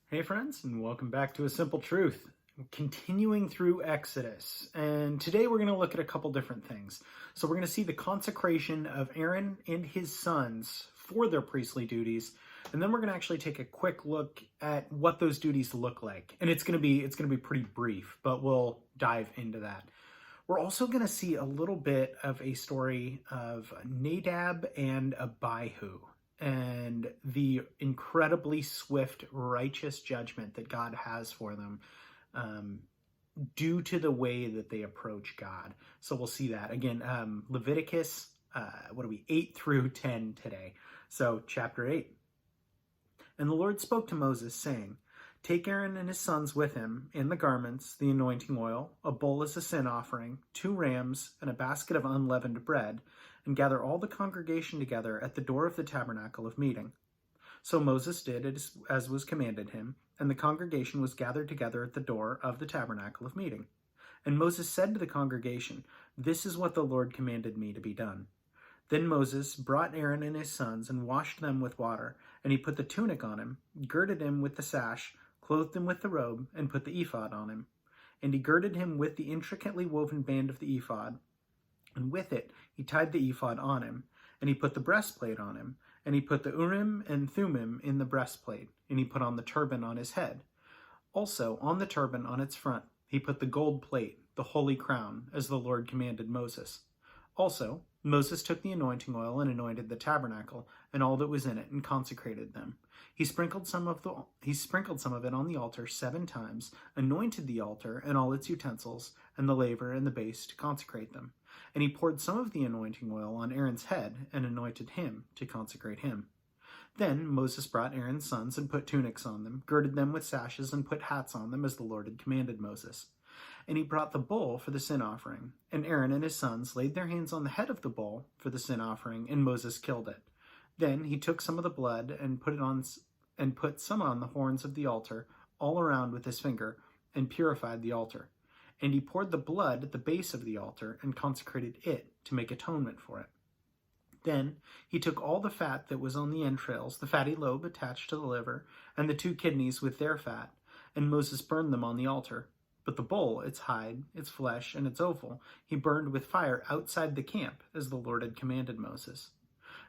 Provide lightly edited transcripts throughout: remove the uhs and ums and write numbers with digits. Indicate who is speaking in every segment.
Speaker 1: Hey friends, and welcome back to A Simple Truth. Continuing through Exodus, and today we're going to look at a couple different things. So we're going to see the consecration of Aaron and his sons for their priestly duties, and then we're going to actually take a quick look at what those duties look like. And it's going to be pretty brief, but we'll dive into that. We're also going to see a little bit of a story of Nadab and Abihu and the incredibly swift, righteous judgment that God has for them due to the way that they approach God. So we'll see that. Again, Leviticus, 8 through 10 today. So chapter 8. And the Lord spoke to Moses, saying, Take Aaron and his sons with him, and the garments, the anointing oil, a bull as a sin offering, 2 rams, and a basket of unleavened bread, and gather all the congregation together at the door of the tabernacle of meeting. So Moses did as was commanded him, and the congregation was gathered together at the door of the tabernacle of meeting. And Moses said to the congregation, This is what the Lord commanded me to be done. Then Moses brought Aaron and his sons and washed them with water, and he put the tunic on him, girded him with the sash, clothed him with the robe, and put the ephod on him. And he girded him with the intricately woven band of the ephod, and with it he tied the ephod on him, and he put the breastplate on him, and he put the Urim and Thummim in the breastplate, and he put on the turban on his head. Also on the turban on its front he put the gold plate, the holy crown, as the Lord commanded Moses. Also Moses took the anointing oil and anointed the tabernacle and all that was in it, and consecrated them. He sprinkled some of it on the altar 7 times, anointed the altar and all its utensils, and the laver and the base to consecrate them. And he poured some of the anointing oil on Aaron's head and anointed him to consecrate him. Then Moses brought Aaron's sons and put tunics on them, girded them with sashes, and put hats on them as the Lord had commanded Moses. And he brought the bull for the sin offering, and Aaron and his sons laid their hands on the head of the bull for the sin offering, and Moses killed it. Then he took some of the blood and put some on the horns of the altar all around with his finger, and purified the altar. And he poured the blood at the base of the altar and consecrated it to make atonement for it. Then he took all the fat that was on the entrails, the fatty lobe attached to the liver, and the 2 kidneys with their fat, and Moses burned them on the altar. But the bull, its hide, its flesh, and its offal, he burned with fire outside the camp, as the Lord had commanded Moses.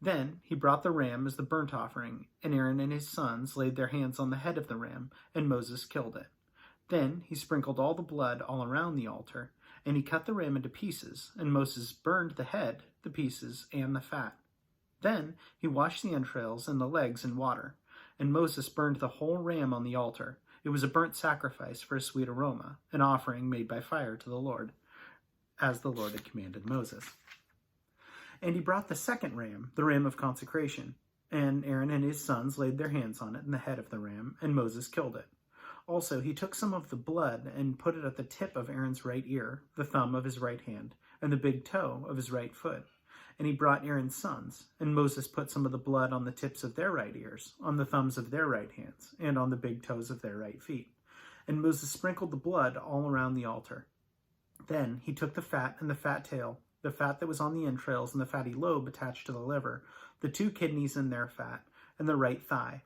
Speaker 1: Then he brought the ram as the burnt offering, and Aaron and his sons laid their hands on the head of the ram, and Moses killed it. Then he sprinkled all the blood all around the altar, and he cut the ram into pieces, and Moses burned the head, the pieces, and the fat. Then he washed the entrails and the legs in water, and Moses burned the whole ram on the altar. It was a burnt sacrifice for a sweet aroma, an offering made by fire to the Lord, as the Lord had commanded Moses. And he brought the second ram, the ram of consecration, and Aaron and his sons laid their hands on it and the head of the ram, and Moses killed it. Also he took some of the blood and put it at the tip of Aaron's right ear, the thumb of his right hand, and the big toe of his right foot. And he brought Aaron's sons, and Moses put some of the blood on the tips of their right ears, on the thumbs of their right hands, and on the big toes of their right feet. And Moses sprinkled the blood all around the altar. Then he took the fat and the fat tail, the fat that was on the entrails and the fatty lobe attached to the liver, the 2 kidneys and their fat, and the right thigh.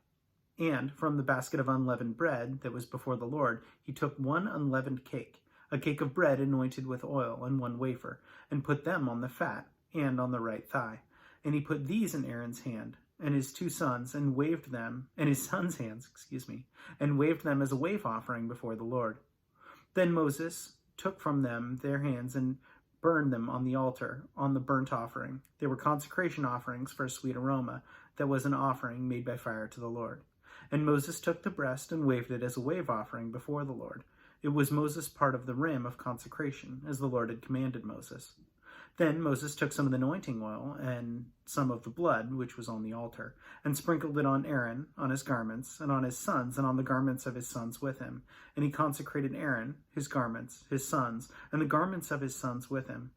Speaker 1: And from the basket of unleavened bread that was before the Lord, he took 1 unleavened cake, a cake of bread anointed with oil, and 1 wafer, and put them on the fat and on the right thigh. And he put these in Aaron's hand and his 2 sons, and waved them, in his sons' hands, and waved them as a wave offering before the Lord. Then Moses took from them their hands and burned them on the altar, on the burnt offering. They were consecration offerings for a sweet aroma, that was an offering made by fire to the Lord. And Moses took the breast and waved it as a wave offering before the Lord. It was Moses' part of the ram of consecration, as the Lord had commanded Moses. Then Moses took some of the anointing oil and some of the blood which was on the altar, and sprinkled it on Aaron, on his garments, and on his sons, and on the garments of his sons with him. And he consecrated Aaron, his garments, his sons, and the garments of his sons with him.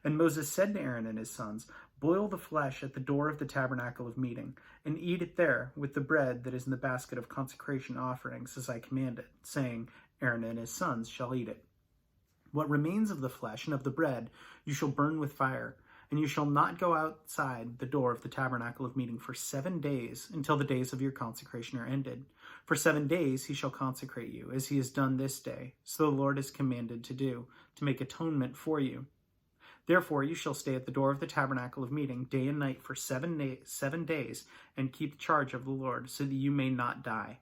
Speaker 1: And Moses said to Aaron and his sons, Boil the flesh at the door of the tabernacle of meeting, and eat it there with the bread that is in the basket of consecration offerings, as I commanded, saying, Aaron and his sons shall eat it. What remains of the flesh and of the bread you shall burn with fire, and you shall not go outside the door of the tabernacle of meeting for 7 days, until the days of your consecration are ended. For 7 days he shall consecrate you, as he has done this day, so the Lord has commanded to do, to make atonement for you. Therefore you shall stay at the door of the tabernacle of meeting day and night for 7 days, and keep charge of the Lord, so that you may not die.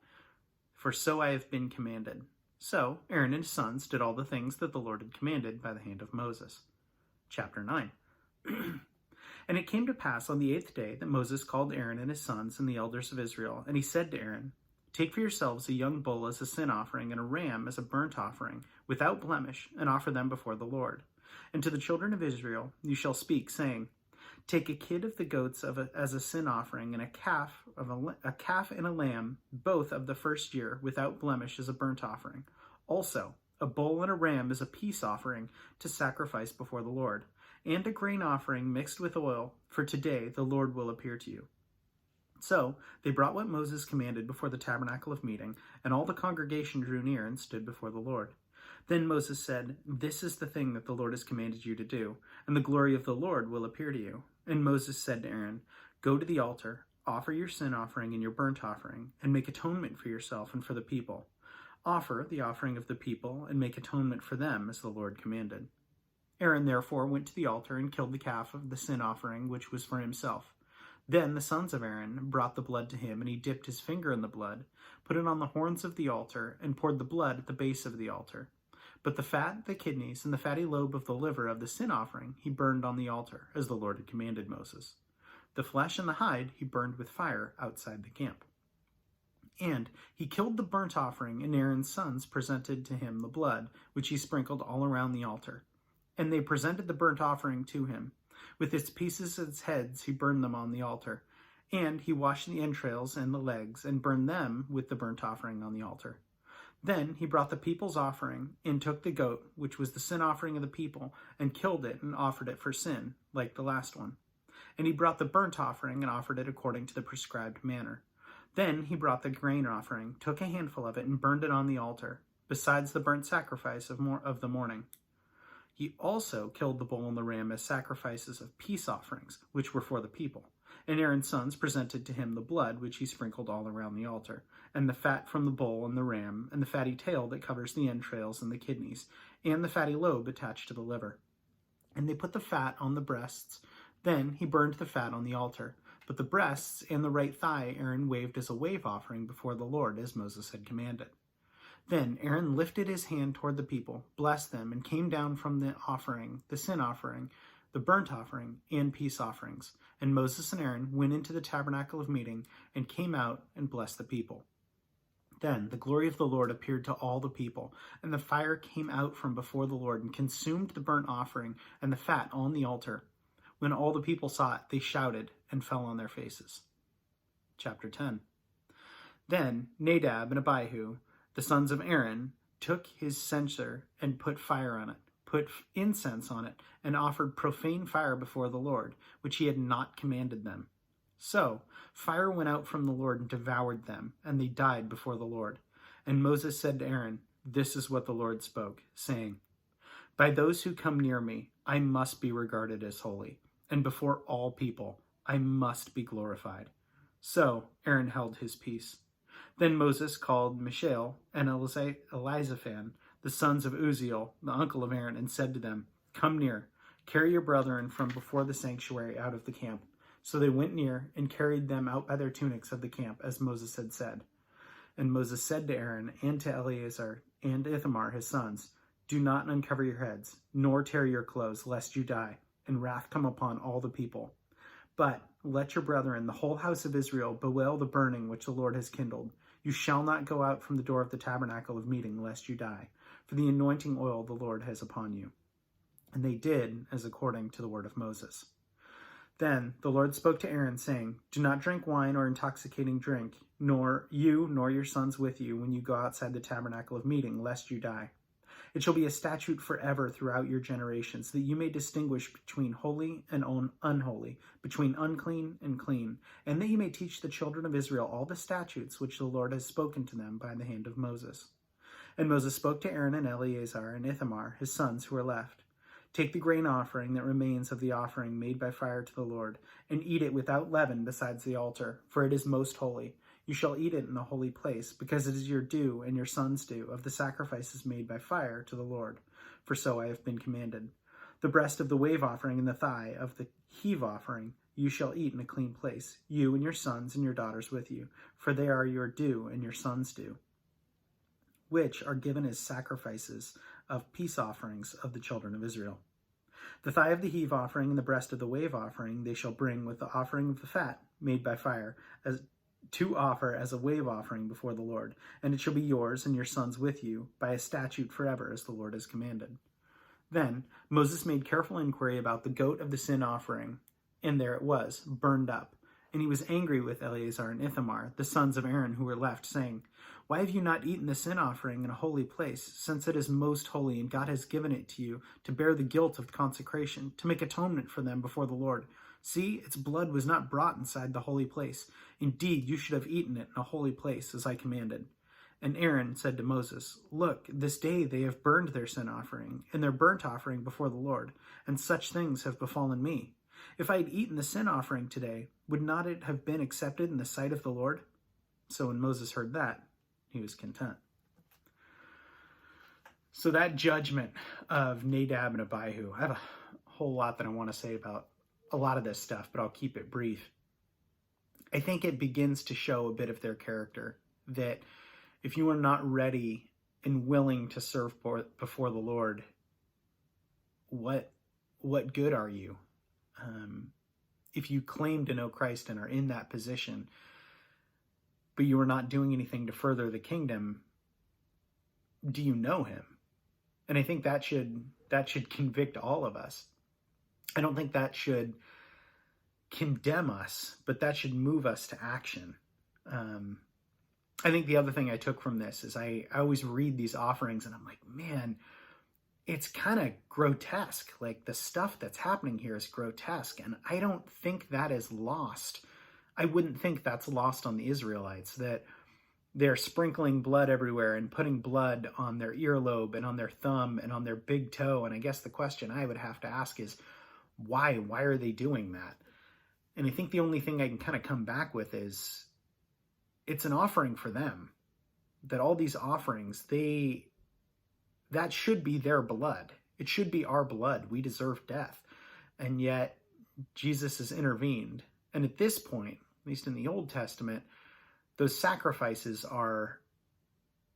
Speaker 1: For so I have been commanded. So Aaron and his sons did all the things that the Lord had commanded by the hand of Moses. Chapter 9. And it came to pass on the 8th day that Moses called Aaron and his sons and the elders of Israel, and he said to Aaron, Take for yourselves a young bull as a sin offering and a ram as a burnt offering, without blemish, and offer them before the Lord. And to the children of Israel you shall speak, saying, Take a kid of the goats as a sin offering, and a calf and a lamb, both of the first year, without blemish, as a burnt offering. Also, a bull and a ram as a peace offering to sacrifice before the Lord, and a grain offering mixed with oil, for today the Lord will appear to you. So they brought what Moses commanded before the tabernacle of meeting, and all the congregation drew near and stood before the Lord. Then Moses said, This is the thing that the Lord has commanded you to do, and the glory of the Lord will appear to you. And Moses said to Aaron, Go to the altar, offer your sin offering and your burnt offering, and make atonement for yourself and for the people. Offer the offering of the people, and make atonement for them, as the Lord commanded. Aaron therefore went to the altar and killed the calf of the sin offering, which was for himself. Then the sons of Aaron brought the blood to him, and he dipped his finger in the blood, put it on the horns of the altar, and poured the blood at the base of the altar. But the fat, the kidneys, and the fatty lobe of the liver of the sin offering he burned on the altar, as the Lord had commanded Moses. The flesh and the hide he burned with fire outside the camp. And he killed the burnt offering, and Aaron's sons presented to him the blood, which he sprinkled all around the altar. And they presented the burnt offering to him. With its pieces and its heads he burned them on the altar. And he washed the entrails and the legs, and burned them with the burnt offering on the altar. Then he brought the people's offering, and took the goat, which was the sin offering of the people, and killed it, and offered it for sin, like the last one. And he brought the burnt offering, and offered it according to the prescribed manner. Then he brought the grain offering, took a handful of it, and burned it on the altar, besides the burnt sacrifice of the morning. He also killed the bull and the ram as sacrifices of peace offerings, which were for the people. And Aaron's sons presented to him the blood, which he sprinkled all around the altar, and the fat from the bull and the ram, and the fatty tail that covers the entrails and the kidneys, and the fatty lobe attached to the liver. And they put the fat on the breasts. Then he burned the fat on the altar. But the breasts and the right thigh Aaron waved as a wave offering before the Lord, as Moses had commanded. Then Aaron lifted his hand toward the people, blessed them, and came down from the offering, the sin offering, the burnt offering, and peace offerings. And Moses and Aaron went into the tabernacle of meeting, and came out and blessed the people. Then the glory of the Lord appeared to all the people, and the fire came out from before the Lord, and consumed the burnt offering and the fat on the altar. When all the people saw it, they shouted and fell on their faces. Chapter 10. Then Nadab and Abihu, the sons of Aaron, took his censer and put fire on it, put incense on it, and offered profane fire before the Lord, which he had not commanded them. So fire went out from the Lord and devoured them, and they died before the Lord. And Moses said to Aaron, This is what the Lord spoke, saying, By those who come near me, I must be regarded as holy, and before all people, I must be glorified. So Aaron held his peace. Then Moses called Mishael and Elizaphan, the sons of Uzziel, the uncle of Aaron, and said to them, Come near, carry your brethren from before the sanctuary out of the camp. So they went near and carried them out by their tunics of the camp, as Moses had said. And Moses said to Aaron and to Eleazar and Ithamar his sons, Do not uncover your heads, nor tear your clothes, lest you die, and wrath come upon all the people. But let your brethren, the whole house of Israel, bewail the burning which the Lord has kindled. You shall not go out from the door of the tabernacle of meeting, lest you die, for the anointing oil the Lord has upon you. And they did as according to the word of Moses. Then the Lord spoke to Aaron, saying, Do not drink wine or intoxicating drink, nor you nor your sons with you, when you go outside the tabernacle of meeting, lest you die. It shall be a statute forever throughout your generations, that you may distinguish between holy and unholy, between unclean and clean, and that you may teach the children of Israel all the statutes which the Lord has spoken to them by the hand of Moses. And Moses spoke to Aaron and Eleazar and Ithamar, his sons who were left. Take the grain offering that remains of the offering made by fire to the Lord, and eat it without leaven besides the altar, for it is most holy. You shall eat it in a holy place, because it is your due and your son's due of the sacrifices made by fire to the Lord. For so I have been commanded. The breast of the wave offering and the thigh of the heave offering you shall eat in a clean place, you and your sons and your daughters with you, for they are your due and your son's due, which are given as sacrifices of peace offerings of the children of Israel. The thigh of the heave offering and the breast of the wave offering they shall bring with the offering of the fat made by fire, as to offer as a wave offering before the Lord, and it shall be yours and your sons with you by a statute forever, as the Lord has commanded. Then Moses made careful inquiry about the goat of the sin offering, and there it was, burned up. And he was angry with Eleazar and Ithamar, the sons of Aaron who were left, saying, Why have you not eaten the sin offering in a holy place, since it is most holy, and God has given it to you to bear the guilt of consecration, to make atonement for them before the Lord? See, its blood was not brought inside the holy place. Indeed, you should have eaten it in a holy place, as I commanded. And Aaron said to Moses, Look, this day they have burned their sin offering and their burnt offering before the Lord, and such things have befallen me. If I had eaten the sin offering today, would not it have been accepted in the sight of the Lord? So when Moses heard that, he was content. So that judgment of Nadab and Abihu, I have a whole lot that I want to say about a lot of this stuff, but I'll keep it brief. I think it begins to show a bit of their character, that if you are not ready and willing to serve before the Lord, what good are you? If you claim to know Christ and are in that position, but you are not doing anything to further the kingdom, do you know him? And I think that should convict all of us. I don't think that should condemn us, but that should move us to action. I think the other thing I took from this is I always read these offerings and I'm like, man, it's kind of grotesque. Like, the stuff that's happening here is grotesque. And I don't think that is lost. I wouldn't think that's lost on the Israelites, that they're sprinkling blood everywhere and putting blood on their earlobe and on their thumb and on their big toe. And I guess the question I would have to ask is, why? Why are they doing that? And I think the only thing I can kind of come back with is it's an offering for them. That all these offerings, that should be their blood. It should be our blood. We deserve death. And yet Jesus has intervened. And at this point, at least in the Old Testament, those sacrifices are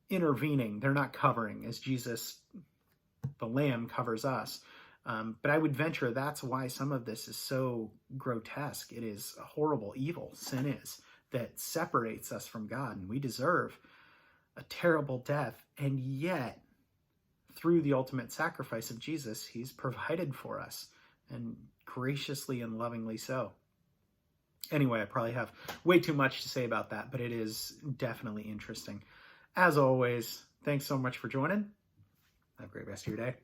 Speaker 1: intervening. They're not covering, as Jesus, the Lamb, covers us. But I would venture that's why some of this is so grotesque. It is a horrible evil, sin is, that separates us from God. And we deserve a terrible death. And yet, through the ultimate sacrifice of Jesus, he's provided for us, and graciously and lovingly so. Anyway, I probably have way too much to say about that, but it is definitely interesting. As always, thanks so much for joining. Have a great rest of your day.